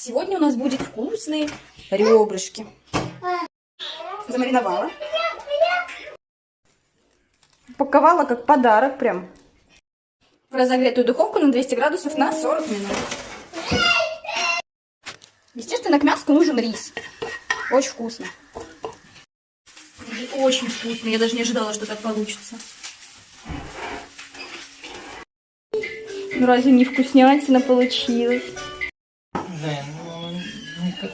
Сегодня у нас будет вкусные ребрышки. Замариновала. Упаковала как подарок прям. В разогретую духовку на 200 градусов на 40 минут. Естественно, к мясу нужен рис. Очень вкусно. Очень вкусно. Я даже не ожидала, что так получится. Ну разве не вкуснятина получилось?